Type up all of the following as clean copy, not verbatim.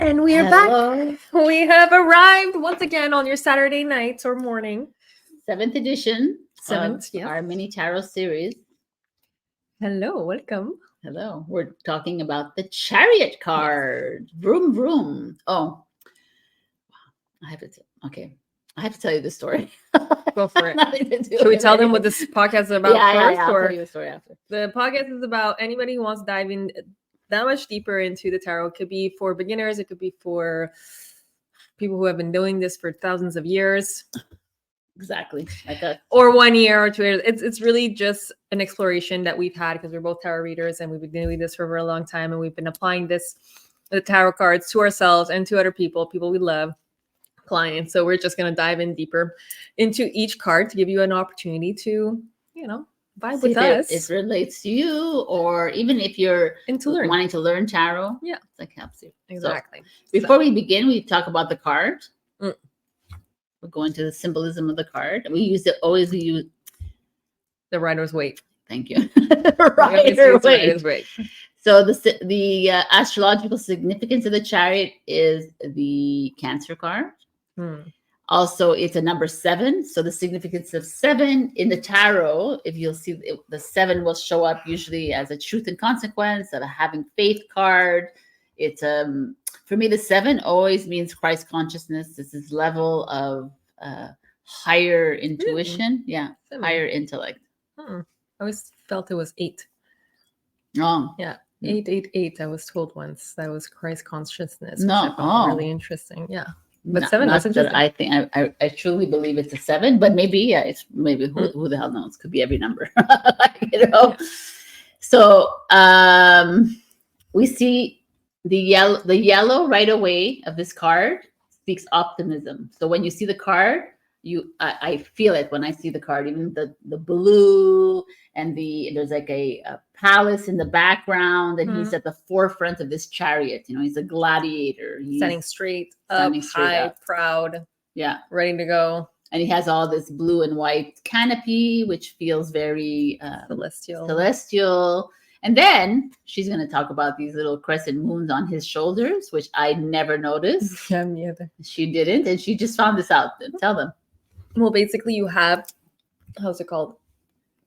And we are back. We have arrived once again on your Saturday nights or morning. 7th edition Seventh, of our mini tarot series. Hello, welcome. Hello. We're talking about the Chariot card. Yes. Vroom, vroom. Oh, I have to tell you the story. Go for it. Should we tell them what this podcast is about first? I'll tell you the story after. The podcast is about anybody who wants to dive in that much deeper into the tarot. It could be for beginners. It could be for people who have been doing this for thousands of years. Exactly. Or 1 year or 2 years. It's really just an exploration that we've had because we're both tarot readers and we've been doing this for a very long time. And we've been applying the tarot cards to ourselves and to other people we love, clients. So we're just going to dive in deeper into each card to give you an opportunity to, vibe with us. It relates to you, or even if you're wanting to learn tarot. Yeah. It's like helps you. Exactly. So, before we begin, we talk about the card. We're going to the symbolism of the card. We use the Rider's Waite. Thank you. Rider's Waite. So the astrological significance of the Chariot is the Cancer card. Also, it's a number 7. So the significance of 7 in the tarot, if you'll see, the 7 will show up usually as a truth and consequence, of a having faith card. It's for me, the 7 always means Christ consciousness. This is level of higher intuition. Yeah, 7. Higher intellect. I always felt it was 8. Wrong. Yeah. 888. I was told once that was Christ consciousness. No, really interesting. Yeah. But 7, that's interesting. I think I truly believe it's a 7, but maybe it's who the hell knows? Could be every number. Yeah. So we see the yellow right away of this card speaks optimism. So when you see the card, I feel it when I see the card. Even the blue and there's like a palace in the background, and he's at the forefront of this chariot. He's a gladiator. He's standing straight up, high, proud. Yeah, ready to go. And he has all this blue and white canopy, which feels very celestial. And then she's going to talk about these little crescent moons on his shoulders, which I never noticed. Yeah, me either. She didn't, and she just found this out. Tell them. Well, basically, you have, how's it called?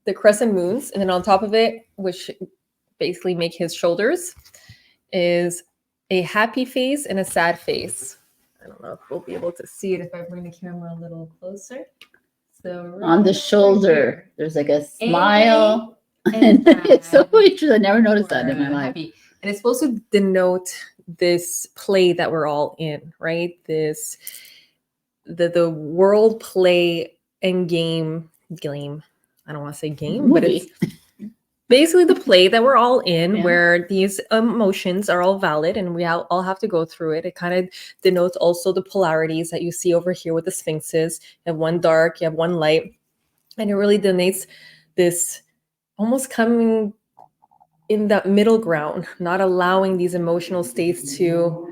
The crescent moons, and then on top of it, which basically make his shoulders, is a happy face and a sad face. I don't know if we'll be able to see it if I bring the camera a little closer. So on the shoulder, there's like a smile. And it's so interesting. I never noticed that in my life. And it's supposed to denote this play that we're all in, right? The world play and game. I don't want to say game, but it's basically the play that we're all in, where these emotions are all valid and we all have to go through it. It kind of denotes also the polarities that you see over here with the sphinxes. You have one dark, you have one light, and it really denotes this almost coming in that middle ground, not allowing these emotional states to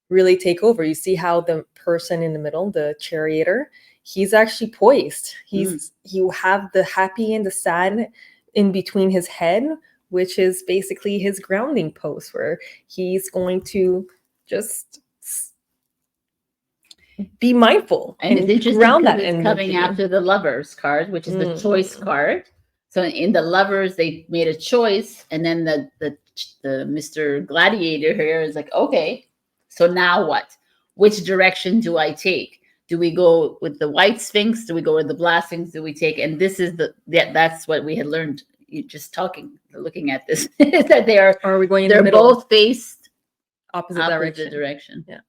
really take over. You see how the person in the middle, the charioteer, he's actually poised. You have the happy and the sad in between his head, which is basically his grounding post, where he's going to just be mindful and it's interesting ground that. It's coming after the Lovers card, which is the choice card. So in the Lovers, they made a choice, and then the Mr. Gladiator here is like, okay, so now what? Which direction do I take? Do we go with the white sphinx? Do we go with the black sphinx? Do we take? And this is that's what we had learned. You just looking at this, is that they are. Or are we going in they're the middle? Both faced opposite direction. Yeah.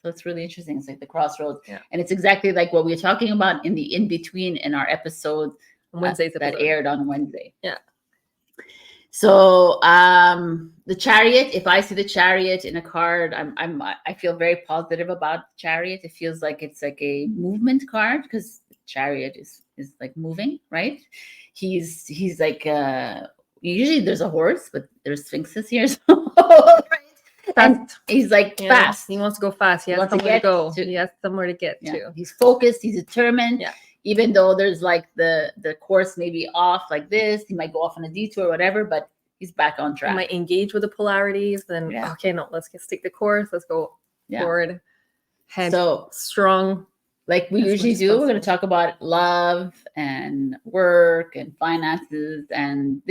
So it's really interesting. It's like the crossroads, and it's exactly like what we were talking about in the in between in our episode. Wednesday's that aired on Wednesday. Yeah. So the Chariot, if I see the Chariot in a card, I feel very positive about Chariot. It feels like it's like a movement card, because Chariot is like moving, right? He's like usually there's a horse, but there's sphinxes here. So and he's like fast. He wants to go fast. He has somewhere to go. He has somewhere to get to. He's focused. He's determined. Yeah. Even though there's like the course may be off like this, he might go off on a detour or whatever, but he's back on track. He might engage with the polarities. Then okay, no, let's stick the course. Let's go forward, head so strong. Like we usually do, we're going to talk about love and work and finances and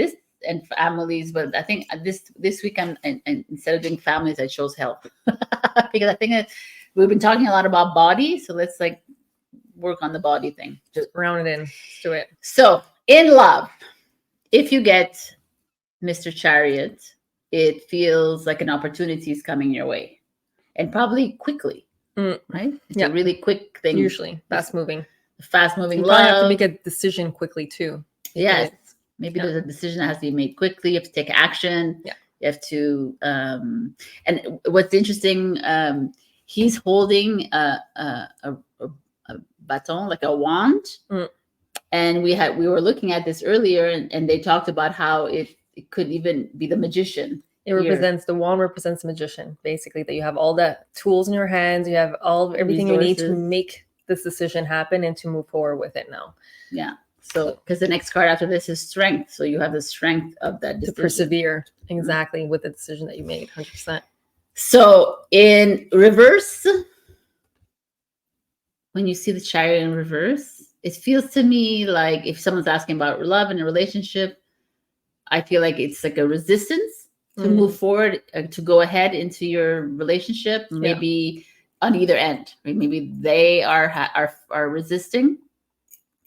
families. But I think this week, and instead of doing families, I chose health because I think that we've been talking a lot about body. So let's like work on the body thing. Just round it in. Let's do it. So in love, if you get Mr. Chariot, it feels like an opportunity is coming your way, and probably quickly. Right? It's a really quick thing. Usually fast moving love. Probably have to make a decision quickly too. Yes. Maybe there's a decision that has to be made quickly. You have to take action. Yeah. You have to and what's interesting, he's holding a baton, like a wand. And we were looking at this earlier, and they talked about how it could even be the magician. The wand represents the magician, basically, that you have all the tools in your hands, you have everything you need to make this decision happen and to move forward with it now. Yeah. So, because the next card after this is strength. So you have the strength of that decision. To persevere, exactly, with the decision that you made, 100%. So in reverse, when you see the Chariot in reverse, it feels to me like if someone's asking about love in a relationship, I feel like it's like a resistance to move forward, to go ahead into your relationship, maybe on either end. Right? Maybe they are resisting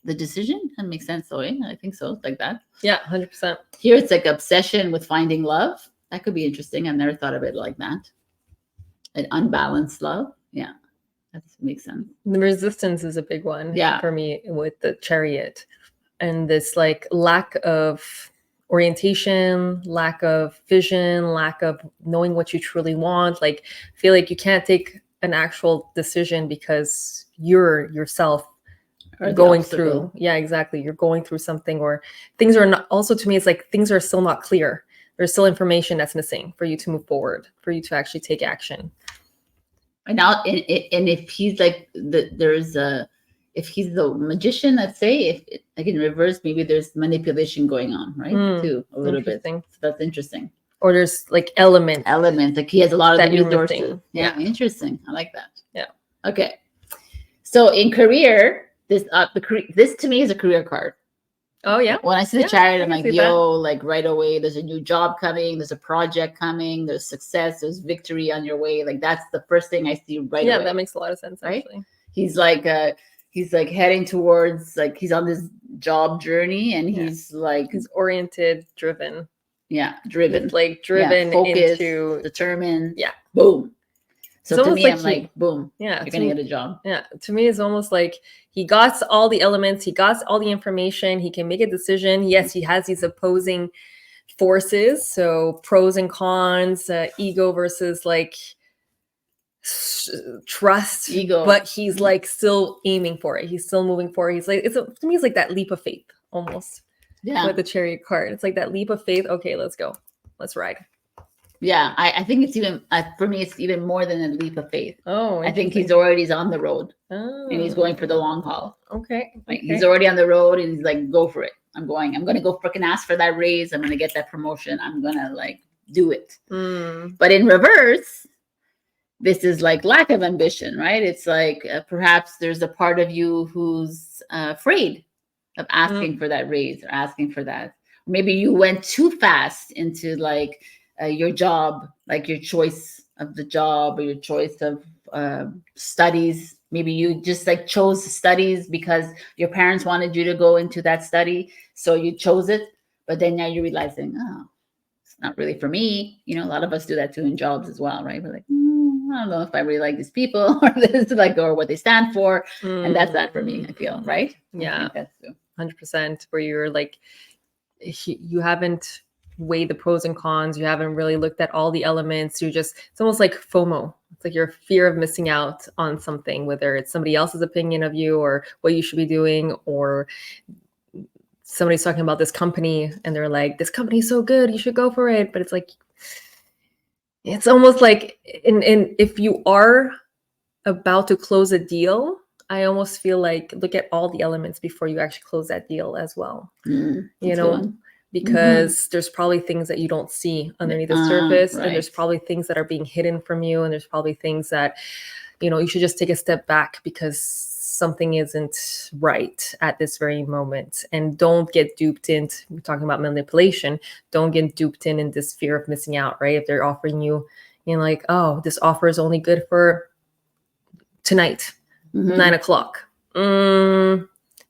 the decision. That makes sense, though. I think so. It's like that. Yeah, 100%. Here it's like obsession with finding love. That could be interesting. I've never thought of it like that. An unbalanced love. Yeah, that makes sense. The resistance is a big one for me with the Chariot. And this like lack of orientation, lack of vision, lack of knowing what you truly want. Like, feel like you can't take an actual decision because you're yourself going through. Yeah, exactly. You're going through something, or things are not. Also, to me, it's like things are still not clear. There's still information that's missing for you to move forward, for you to actually take action. And now, and if he's like if he's the magician, let's say, if like in reverse, maybe there's manipulation going on, right? Too, a little bit. So that's interesting. Or there's like elements. Like he has a lot of the resources. Yeah, interesting. I like that. Yeah. Okay. So in career, this to me is a career card. Oh yeah. When I see the Chariot, I'm like, like right away, there's a new job coming, there's a project coming, there's success, there's victory on your way. Like that's the first thing I see right away. Yeah, that makes a lot of sense, actually. Right? He's like heading towards, like he's on this job journey, and he's oriented, driven. Yeah, driven. Like driven, focused, into determined. Yeah. Boom. So to me, like I'm like, boom. Yeah. You're gonna get a job. Yeah. To me, it's almost like he got all the elements, he got all the information, he can make a decision. Yes, he has these opposing forces. So pros and cons, ego versus like trust, ego, but he's like still aiming for it. He's still moving forward. He's like, to me, it's like that leap of faith almost. Yeah, with the Chariot card, it's like that leap of faith. Okay, let's go, let's ride. Yeah, I think it's even for me, it's even more than a leap of faith. Oh, I think he's already on the road, and he's going for the long haul. Okay, like he's already on the road, and he's like, go for it. I'm gonna go freaking ask for that raise. I'm gonna get that promotion. I'm gonna like do it. But in reverse, this is like lack of ambition, right? It's like perhaps there's a part of you who's afraid of asking for that raise or asking for that. Maybe you went too fast into like your job, like your choice of the job or your choice of studies. Maybe you just like chose studies because your parents wanted you to go into that study, so you chose it. But then now you're realizing, oh, it's not really for me. You know, a lot of us do that too in jobs as well, right? We're like, I don't know if I really like these people or this, like, or what they stand for, and that's not for me. I feel, right? Yeah, that's 100%. Where you're like, you haven't weighed the pros and cons. You haven't really looked at all the elements. It's almost like FOMO. It's like your fear of missing out on something, whether it's somebody else's opinion of you or what you should be doing, or somebody's talking about this company and they're like, this company is so good, you should go for it. But it's like, it's almost like, if you are about to close a deal, I almost feel like look at all the elements before you actually close that deal as well. You know, because there's probably things that you don't see underneath the surface, and there's probably things that are being hidden from you, and there's probably things that, you know, you should just take a step back because something isn't right at this very moment. And don't get duped into, we're talking about manipulation, don't get duped in this fear of missing out, right? If they're offering you, you know, like, oh, this offer is only good for tonight, 9 o'clock.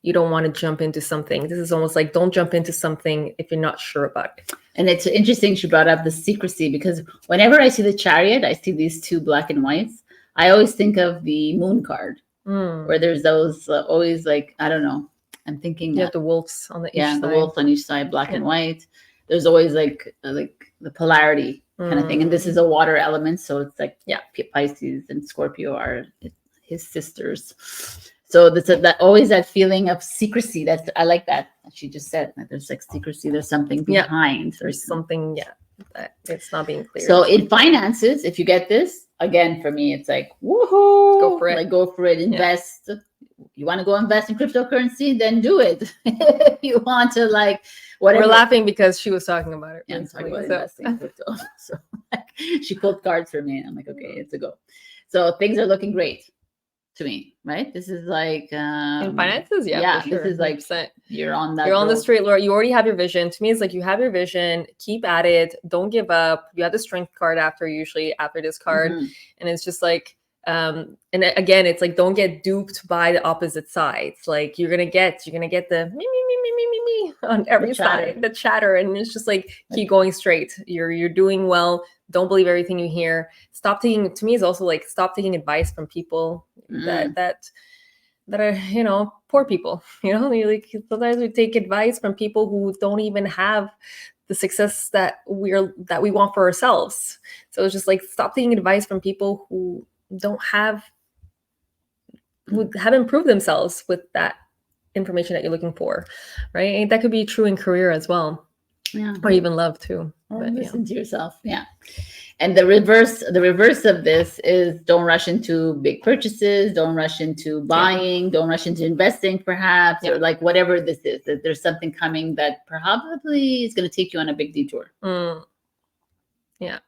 You don't want to jump into something. This is almost like, don't jump into something if you're not sure about it. And it's interesting she brought up the secrecy, because whenever I see the Chariot, I see these two black and whites. I always think of the moon card, where there's those always like, I don't know. I'm thinking you have the wolves on the each side. The wolf on each side, black and white. There's always like the polarity kind of thing. And this is a water element, so it's like Pisces and Scorpio are his sisters. So that always that feeling of secrecy. I like that she just said that there's like secrecy. There's something behind. There's something that it's not being clear. So in finances, if you get this, again, for me, it's like, woohoo, go for it. Like, go for it. Invest. You want to go invest in cryptocurrency, then do it. If you want to, like, whatever. We're laughing because she was talking about it. Yeah, I'm talking about investing in crypto. So like, she pulled cards for me. And I'm like, okay, it's a go. So things are looking great to me, right? This is like in finances, yeah, for sure. This is like 100%. You're on the straight line. You already have your vision. To me, it's like you have your vision, keep at it, don't give up. You have the strength card usually after this card, and it's just like and again, it's like, don't get duped by the opposite sides. Like you're gonna get the me on every side, the chatter, and it's just like, keep going straight. You're doing well. Don't believe everything you hear. Stop taking, to me, is also like, stop taking advice from people that are, you know, poor people. You know, like sometimes we take advice from people who don't even have the success that we want for ourselves. So it's just like, stop taking advice from people who haven't improved themselves with that information that you're looking for, right? And that could be true in career as well. Yeah. Or even love too. Or listen to yourself. Yeah. And the reverse of this is, don't rush into big purchases, don't rush into buying, don't rush into investing perhaps, or like whatever this is, that there's something coming that probably is going to take you on a big detour. Yeah.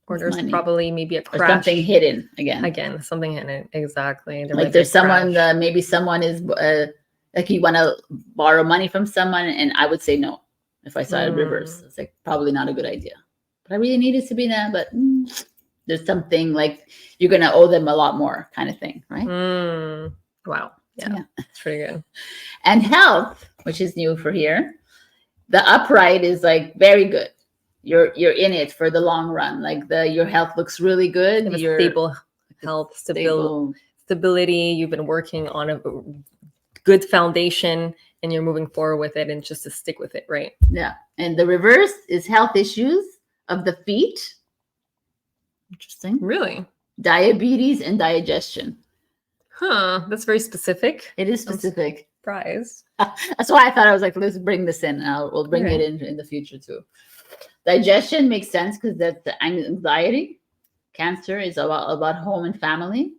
Or there's probably maybe a crash. Or something hidden again, something hidden. Exactly. Like there's someone, maybe someone is like, you want to borrow money from someone, and I would say no. If I saw it reverse, it's like probably not a good idea. But I really needed to be there. But there's something like you're going to owe them a lot more, kind of thing, right? Wow. Yeah, it's pretty good. And health, which is new for here, the upright is like very good. You're in it for the long run. Like your health looks really good. You're stable health, stability. You've been working on a good foundation, and you're moving forward with it, and just to stick with it, right? Yeah. And the reverse is health issues of the feet. Interesting. Really? Diabetes and digestion. Huh. That's very specific. It is specific. Surprise. That's why I thought, I was like, let's bring this in. We'll bring it in the future too. Digestion makes sense because that's the anxiety. Cancer is about home and family.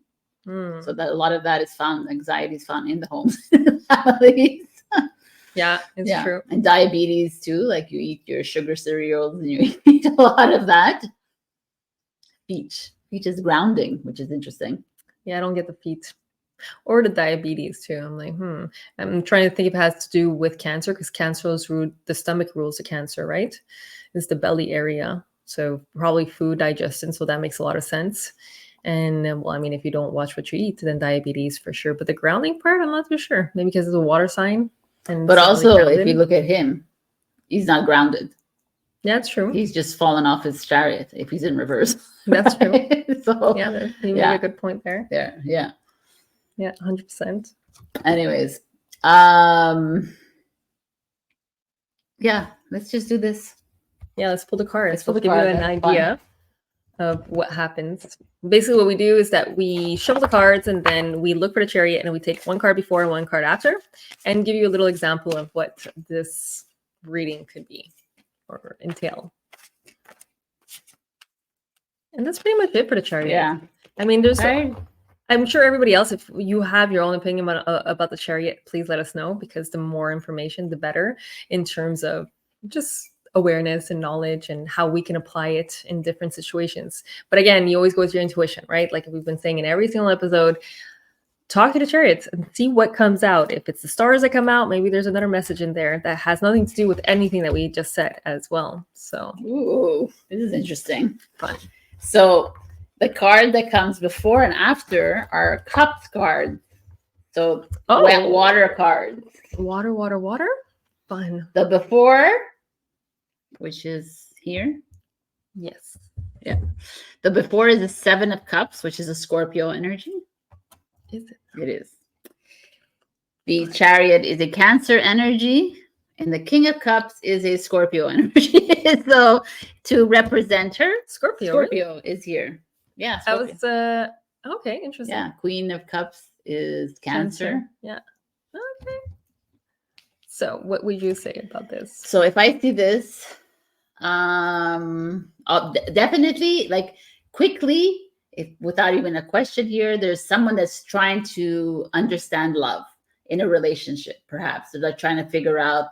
So that a lot of that is found, anxiety is found in the homes, families. Yeah, it's true. And diabetes too, like you eat your sugar cereals and you eat a lot of that. Feet is grounding, which is interesting. Yeah, I don't get the feet or the diabetes too. I'm like, I'm trying to think if it has to do with cancer, because cancer is the stomach rules the cancer, right? It's the belly area. So probably food, digestion. So that makes a lot of sense. And well, I mean, if you don't watch what you eat, then diabetes for sure. But the grounding part, I'm not too sure. Maybe because it's a water sign. But also, if you look at him, he's not grounded. Yeah, that's true. He's just fallen off his chariot if he's in reverse. That's true. So yeah, you made a good point there. Yeah, 100%. Anyways, yeah, let's just do this. Yeah, let's pull the cards. We'll give you an idea of what happens. Basically, what we do is that we shuffle the cards, and then we look for the chariot, and we take one card before and one card after, and give you a little example of what this reading could be or entail. And that's pretty much it for the chariot. Yeah. I mean, I'm sure everybody else, if you have your own opinion about the chariot, please let us know, because the more information, the better, in terms of just awareness and knowledge and how we can apply it in different situations. But again, you always go with your intuition, right? Like we've been saying in every single episode, talk to the chariots and see what comes out. If it's the stars that come out, maybe there's another message in there that has nothing to do with anything that we just said as well. So, ooh, this is interesting. Fun. So the card that comes before and after are cups cards. So wet water cards. Water. Fun. The before, which is here. Yes. Yeah. The before is a 7 of Cups, which is a Scorpio energy. Is it? It is. The Chariot is a Cancer energy, and the King of Cups is a Scorpio energy. So to represent her, Scorpio is here. Yeah. Scorpio. That was okay, interesting. Yeah. Queen of Cups is Cancer. Yeah. Okay. So what would you say about this? So if I see this, definitely, like, quickly, if without even a question here, there's someone that's trying to understand love in a relationship, perhaps. They're like trying to figure out,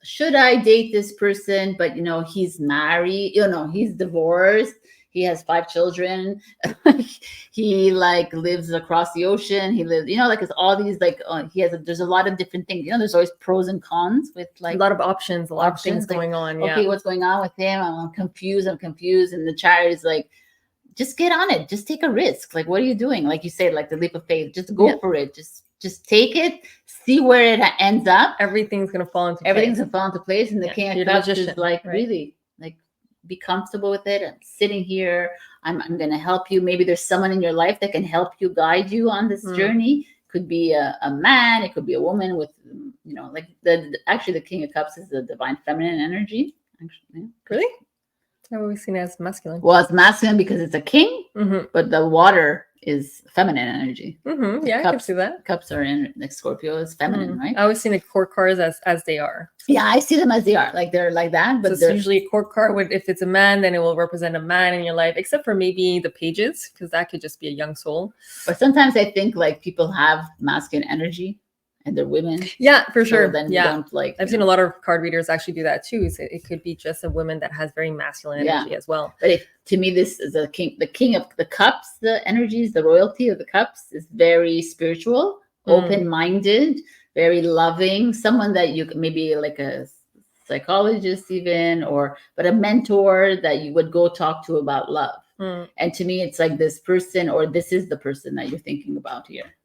should I date this person? But he's married, he's divorced. He has 5 children. He lives across the ocean. He lives, it's all these there's a lot of different things. There's always pros and cons with a lot of options, a lot of things going on. Okay, what's going on with him? I'm confused. And the Chariot is like, just get on it. Just take a risk. Like, what are you doing? Like you said, like the leap of faith. Just go for it. Just take it. See where it ends up. Everything's gonna fall into place. And the King of Cups is like, really, like, be comfortable with it. I'm sitting here. I'm going to help you. Maybe there's someone in your life that can help you, guide you on this journey. Could be a man. It could be a woman with, actually the King of Cups is the divine feminine energy. Actually, really? I've always seen it as masculine. Well, it's masculine because it's a king, but the water is feminine energy. Yeah, I can see that. Cups are in, like, Scorpio is feminine, right? I always see the court cards as they are. Yeah, I see them as they are. Like, they're like that. But so it's usually a court card. If it's a man, then it will represent a man in your life, except for maybe the pages, because that could just be a young soul. But sometimes I think, like, people have masculine energy and they're women. Yeah, for sure. Then you don't, like, I've seen a lot of card readers actually do that too. So it could be just a woman that has very masculine energy as well. But to me, this is the king of the cups. The energies, the royalty of the cups is very spiritual, open-minded, very loving. Someone that you maybe like a psychologist even, but a mentor that you would go talk to about love. And to me, it's like this person, or this is the person that you're thinking about here.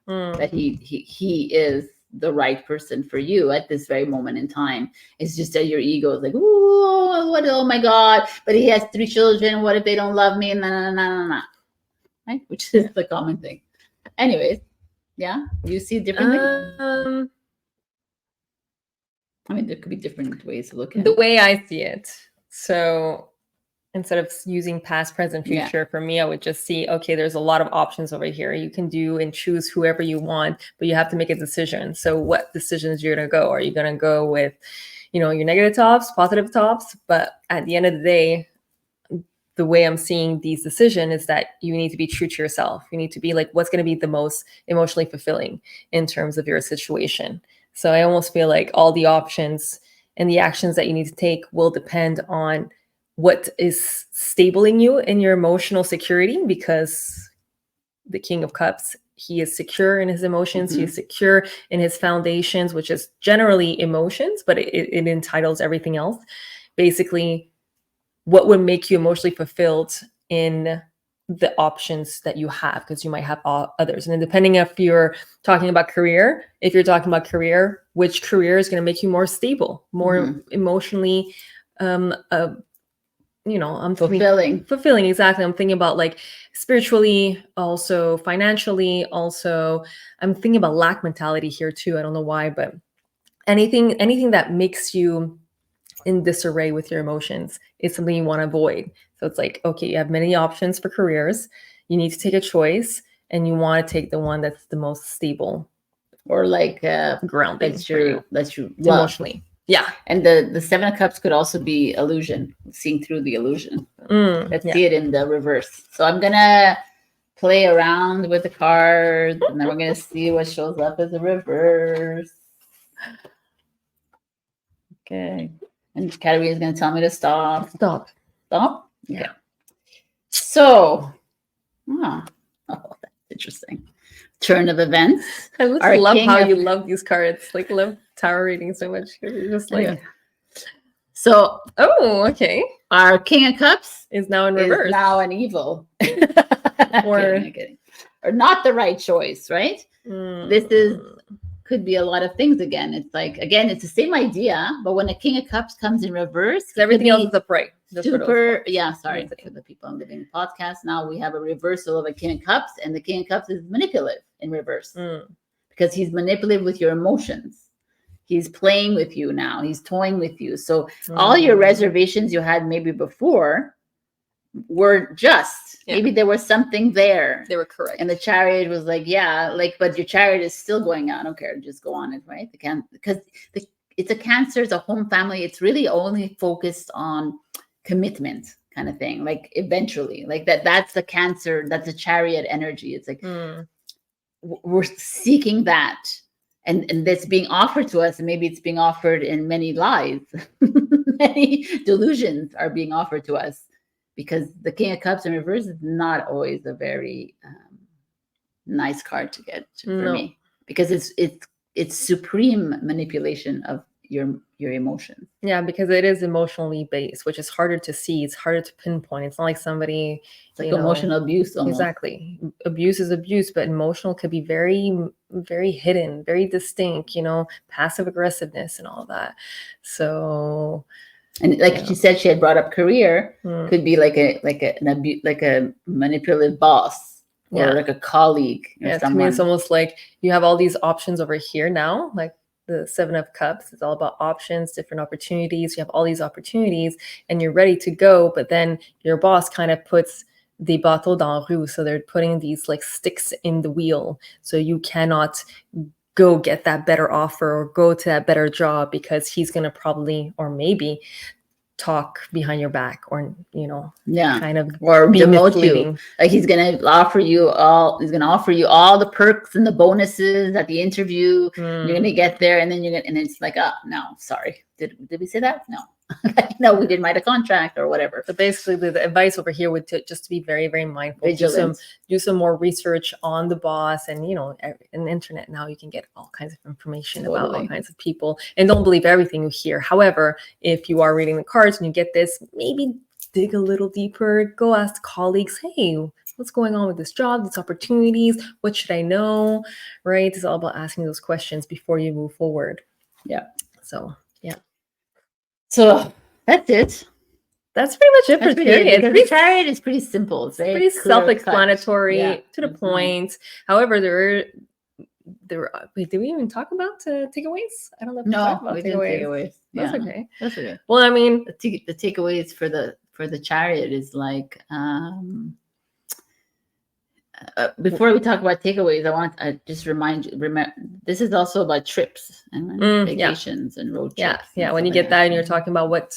That he is the right person for you at this very moment in time. It's just that your ego is like, oh my God, but he has 3 children. What if they don't love me? Nah. Right? Which is the common thing. Anyways, yeah, you see it differently? I mean, there could be different ways to look at it. The way I see it. So instead of using past, present, future, for me, I would just see, okay, there's a lot of options over here. You can do and choose whoever you want, but you have to make a decision. So what decisions you're going to go? Are you going to go with, your negative tops, positive tops? But at the end of the day, the way I'm seeing these decisions is that you need to be true to yourself. You need to be like, what's going to be the most emotionally fulfilling in terms of your situation. So I almost feel like all the options and the actions that you need to take will depend on what is stabling you in your emotional security, because the King of Cups, he is secure in his emotions. He is secure in his foundations, which is generally emotions, but it entitles everything else. Basically, what would make you emotionally fulfilled in the options that you have, because you might have others. And then depending if you're talking about career, which career is going to make you more stable, more emotionally, I'm fulfilling. Exactly. I'm thinking about like spiritually, also financially, also I'm thinking about lack mentality here too. I don't know why, but anything that makes you in disarray with your emotions is something you want to avoid. So it's like, okay, you have many options for careers. You need to take a choice, and you want to take the one that's the most stable, or like grounding. That's your emotionally. Yeah. And the 7 of Cups could also be illusion, seeing through the illusion. Let's see it in the reverse. So I'm going to play around with the cards, and then we're going to see what shows up as a reverse. Okay. And Katarina is going to tell me to stop. Stop. Stop? Yeah. Okay. So, oh, that's interesting. Turn of events. I just love how you love these cards. Like, love tarot reading so much. You're just like... Okay. So, okay. Our King of Cups is now in reverse. Is now an evil. Or not the right choice, right? This could be a lot of things again. It's like, again, it's the same idea, but when a King of Cups comes in reverse, everything else is upright. Sorry for the people on the Living Podcast. Now we have a reversal of a King of Cups, and the King of Cups is manipulative in reverse because he's manipulative with your emotions. He's playing with you now. He's toying with you. So all your reservations you had maybe before were just, maybe there was something there. They were correct. And the Chariot was like, but your Chariot is still going on. I don't care. Just go on it, right? Because it's a Cancer, it's a home family. It's really only focused on commitment kind of thing. Like eventually, like that's the Cancer, that's the Chariot energy. It's like, we're seeking that. And that's being offered to us, and maybe it's being offered in many lies. Many delusions are being offered to us because the King of Cups in reverse is not always a very nice card to get for me, because it's supreme manipulation of your emotions. Yeah, because it is emotionally based, which is harder to see. It's harder to pinpoint. It's not like somebody... It's like emotional abuse almost. Exactly. Abuse is abuse, but emotional could be very, very hidden, very distinct, passive aggressiveness and all that. So... And like she said, she had brought up career, could be like a manipulative boss or like a colleague. Yeah, to me, it's almost like you have all these options over here now, like the 7 of Cups. It's all about options, different opportunities. You have all these opportunities and you're ready to go, but then your boss kind of puts des bateaux dans la rue. So they're putting these like sticks in the wheel. So you cannot go get that better offer or go to that better job because he's going to probably, or maybe, talk behind your back or kind of or demote you. Like he's gonna offer you all the perks and the bonuses at the interview. You're gonna get there and then and it's like, oh no, sorry, did we say that? No. No, we didn't write a contract or whatever. So basically the advice over here would just to be very, very mindful. Do some more research on the boss, and in the internet now you can get all kinds of information about all kinds of people, and don't believe everything you hear. However, if you are reading the cards and you get this, maybe dig a little deeper, go ask colleagues, hey, what's going on with this job, these opportunities, what should I know, right? It's all about asking those questions before you move forward. Yeah. So that's it. That's pretty much it for Chariot. The Chariot is pretty simple. It's pretty self-explanatory, to the point. However, wait, did we even talk about takeaways? I don't know if we talked about takeaways. That's okay. That's okay. Well, I mean, the takeaways for the Chariot is like, before we talk about takeaways, I want to just remember this is also about trips and vacations and road trips. Yeah. When you get that and you're talking about what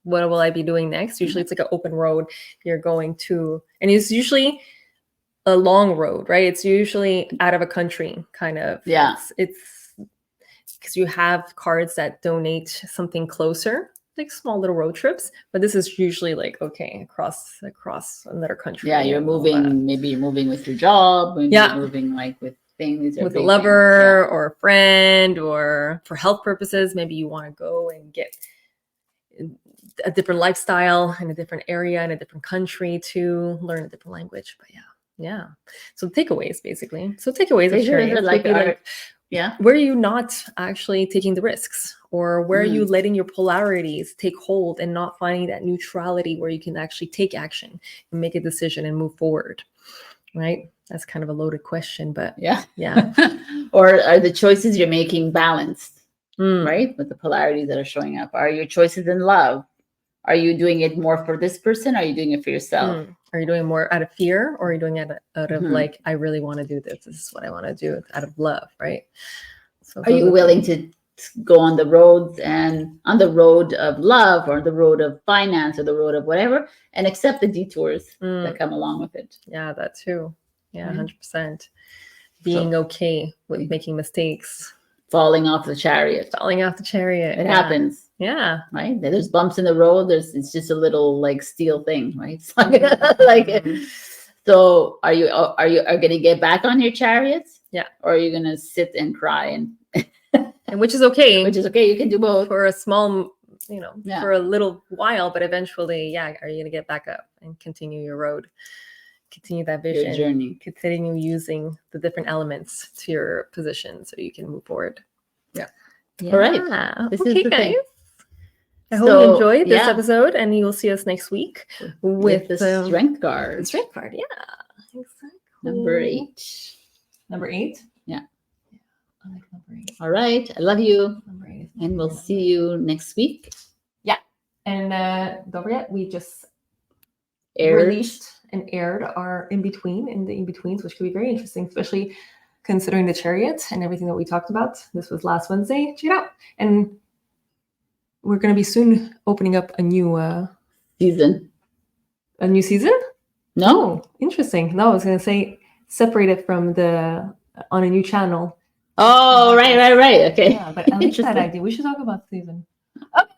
will I be doing next? Usually it's like an open road you're going to, and it's usually a long road, right? It's usually out of a country kind of. Yeah. It's because you have cards that donate something closer, like small little road trips, but this is usually like, okay, across another country. Yeah, you're moving, maybe you're moving with your job, maybe you're moving like with things. With a lover or a friend, or for health purposes, maybe you want to go and get a different lifestyle in a different area, in a different country, to learn a different language. But yeah. So takeaways, basically. So takeaways are where are you not actually taking the risks, or where are you letting your polarities take hold and not finding that neutrality where you can actually take action and make a decision and move forward, right? That's kind of a loaded question, but yeah. Or are the choices you're making balanced, right? With the polarities that are showing up. Are your choices in love? Are you doing it more for this person? Or are you doing it for yourself? Are you doing more out of fear, or are you doing it out of like, I really want to do this. This is what I want to do, out of love, right? So are you willing to go on the roads and on the road of love, or the road of finance, or the road of whatever, and accept the detours that come along with it? Yeah, that too. Yeah, 100%. Being okay with making mistakes. falling off the chariot. It happens. Yeah. Right. There's bumps in the road. It's just a little like steel thing, right? It's like, so are you going to get back on your chariots? Yeah. Or are you going to sit and cry and which is okay. You can do both for a small, for a little while, but eventually, are you going to get back up and continue your road? Continue that vision, your journey, continue using the different elements to your position so you can move forward. Yeah. All right. This is the guys. Thing. I hope you enjoyed this episode, and you will see us next week with the strength card. The strength card, exactly. Number 8. Number 8? Yeah. I like number 8. All right. I love you. Number 8. And we'll see you next week. Yeah. And don't forget, we just released and aired our in the in-betweens, which could be very interesting, especially considering the Chariot and everything that we talked about. This was last Wednesday. Check it out. And we're going to be soon opening up a new season. A new season? No. Interesting. No, I was going to say separated from on a new channel. Oh, right. Okay. Yeah, but I like that idea. We should talk about the season. Okay.